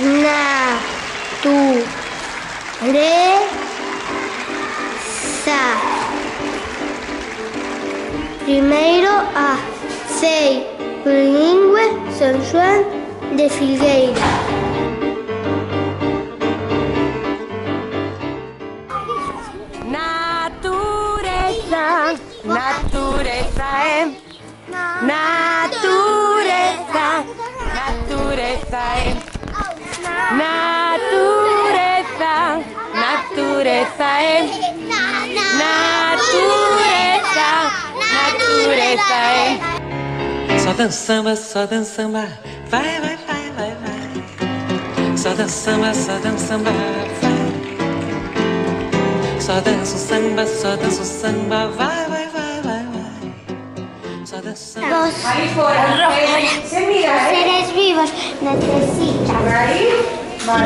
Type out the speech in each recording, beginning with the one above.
natureza. Primeiro a sei bilingüe San Xoán de Filgueira. Natureza, natureza é. Natureza, natureza é. Natureza, natureza é. Natureza, natureza é. Só dança samba, vai, vai, vai, vai, vai. Só dança samba, vai. Só dança o samba, vai, vai, vai, vai, vai. Só dança. Los seres vivos necesitan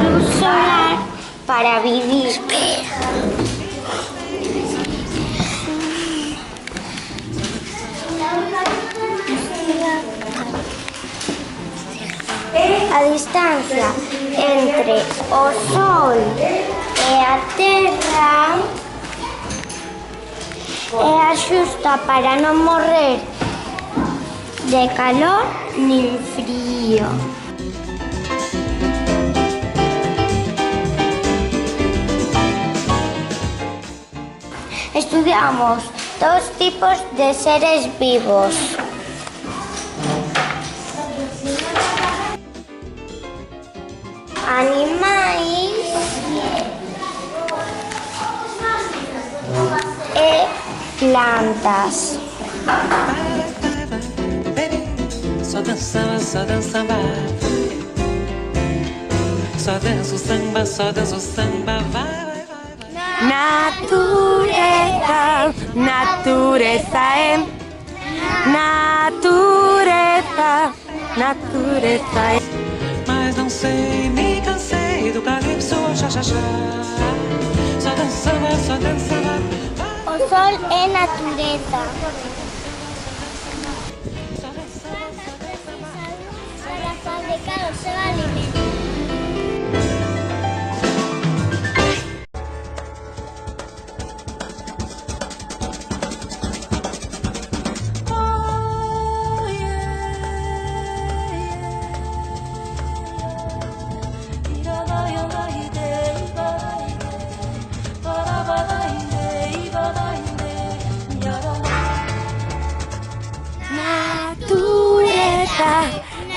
luz solar para vivir. A distancia entre o Sol e a Terra é a xusta para non morrer de calor nin frío. Estudiamos dos tipos de seres vivos. Animais e plantas. Só dança samba, só dança o samba, vai, vai, vai, vai. Natureza, natureza é. Natureza, natureza é. Mas não sei, me cansei do calypso, xa, xa, xa. Só dança samba, O Sol é natureza. Para fabricar o seu alimento.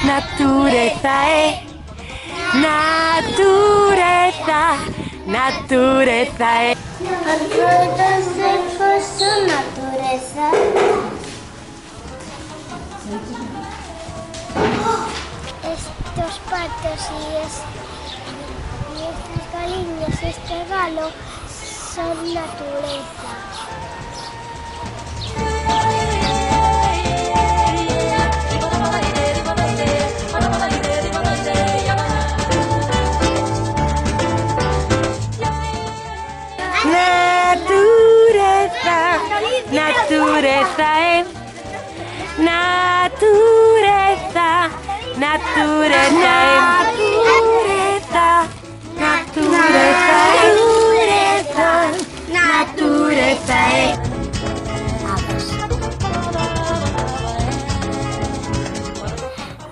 Natureza é. Natureza, natureza é. As frutas secas son natureza. Estos patos y estas galiñas, este galo, son natureza. Natureza é. Natureza, natureza é. Natureza, natureza é.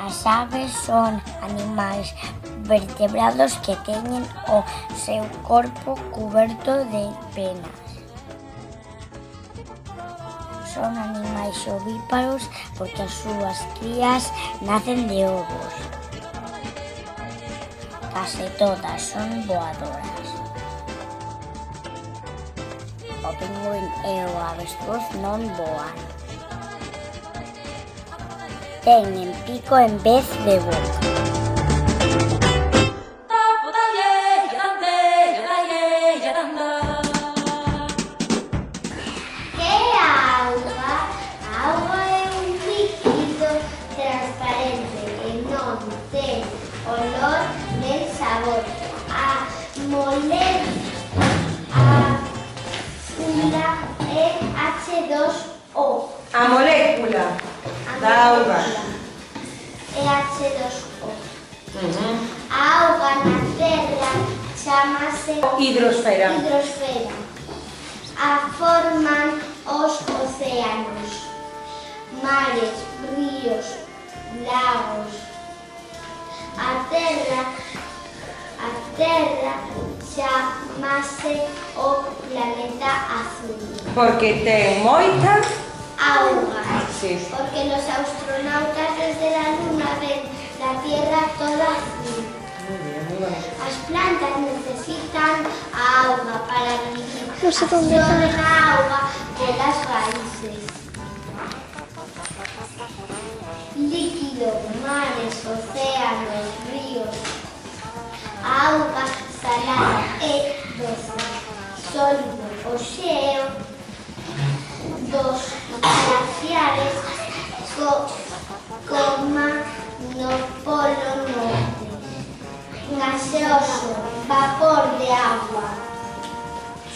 As aves son animais vertebrados que teñen o seu corpo cuberto de penas. Son animais ovíparos porque as súas crías nacen de ovos. Case todas son voadoras. O pingüín e o avestruz non voan. Teñen pico en vez de boca. Olor nem sabor. A molécula é H2O. A molécula da auga é H2O. A auga Chámase Hidrosfera. hidrosfera. A forman os océanos, mares, ríos, lagos. A Terra chámase o planeta azul. Porque ten moita... Auga. Sí. Porque los astronautas desde la Luna ven la Tierra toda azul. Muy bien, muy bonito. Las plantas necesitan agua para vivir. No sé dónde está. Absorben agua de las raíces. Líquido, mares, océanos, ríos. Auga salada e doce. Sólido o xeo. Dos glaciares coma no polo norte. Gaseoso, vapor de agua.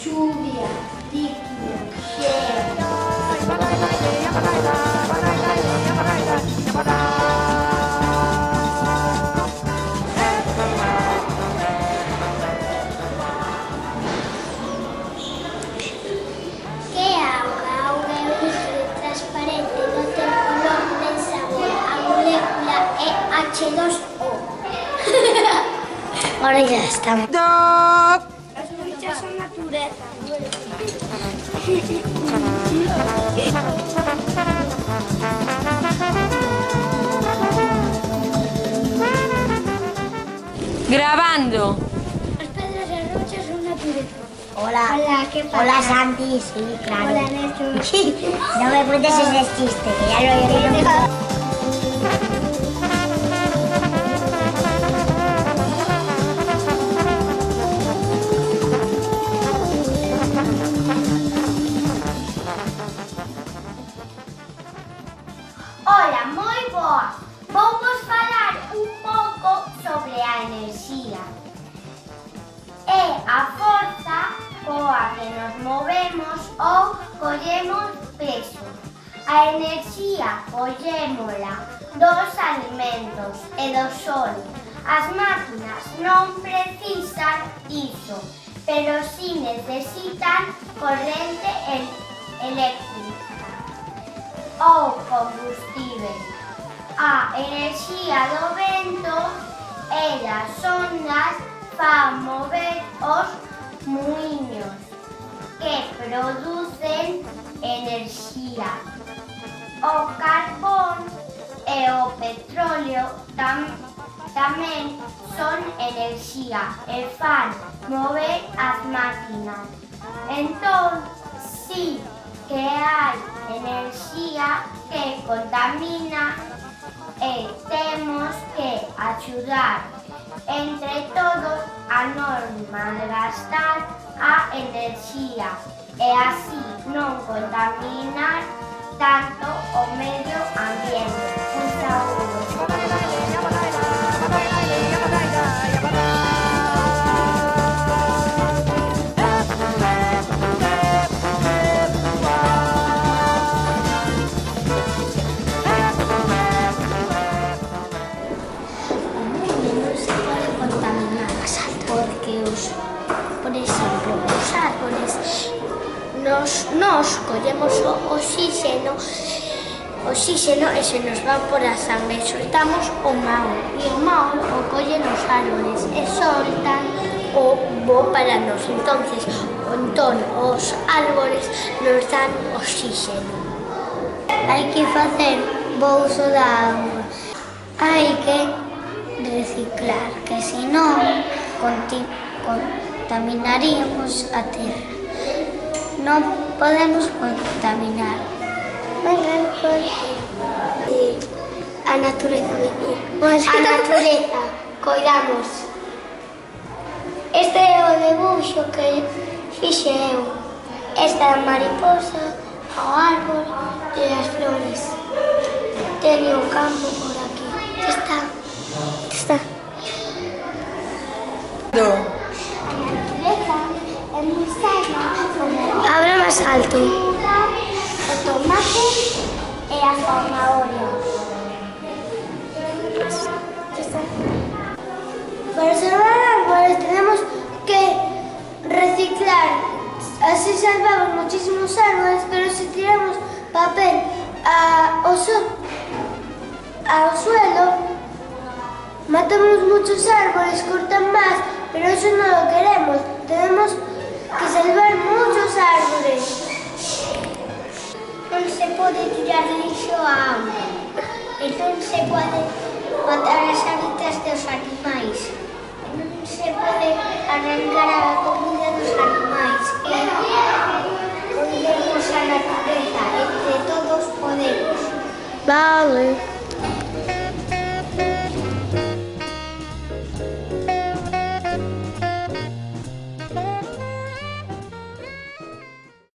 Lluvia, líquido, xeo. Que auga? Auga é un líquido transparente, non ten color nen sabor. A molécula é H2O. Ahora ya estamos. As luchas son natureza. Grabando. As pedras e as rochas son natureza. Hola. Hola, ¿qué pasa? Hola, Santi, sí, claro. Hola, Nacho. No me cuentes ese chiste, que ya lo he oído. Hola, moi boa. Vou-vos falar un pouco sobre a enerxía. É a forza coa que nos movemos ou collemos peso. A enerxía collémola dos alimentos e do sol. As máquinas non precisan iso, pero si necesitan corrente eléctrica ou combustible. A enerxía do vento e das ondas fan mover os muiños que producen enerxía. O carbón e o petróleo tamén son enerxía e fan mover as máquinas. Entón, si que hai enerxía que contamina e temos que axudar entre todos a non malgastar a enerxía e así non contaminar tanto o medio ambiente. Un saúdo. Non se pode contaminar porque por exemplo, os árboles nos collemos o oxígeno e se nos van por a sangre e soltamos o mao e o mao o collen os árboles e soltan o bo para nos. Entón os árboles nos dan oxígeno. Hai que facer bo uso da auga. Hai que reciclar, que senón contaminaríamos a terra. Non podemos contaminar. A natureza. A natureza, coidamos. Este é o debuxo que fixe eu. Esta é a mariposa, o árbol e as flores. Teño o campo por aquí. Está. Habla más alto. O tomate e a zanahoria. Para salvar árboles tenemos reciclar. Así salvamos muchísimos árboles, pero si tiramos papel al suelo, matamos muchos árboles, cortan más, pero eso no lo queremos. Tenemos que salvar muchos árboles. Non se pode tirar lixo á auga. E non se pode matar as hábitats dos animais. E non se pode arrancar a comida dos animais. E cuidemos a natureza, entre todos podemos. Vale.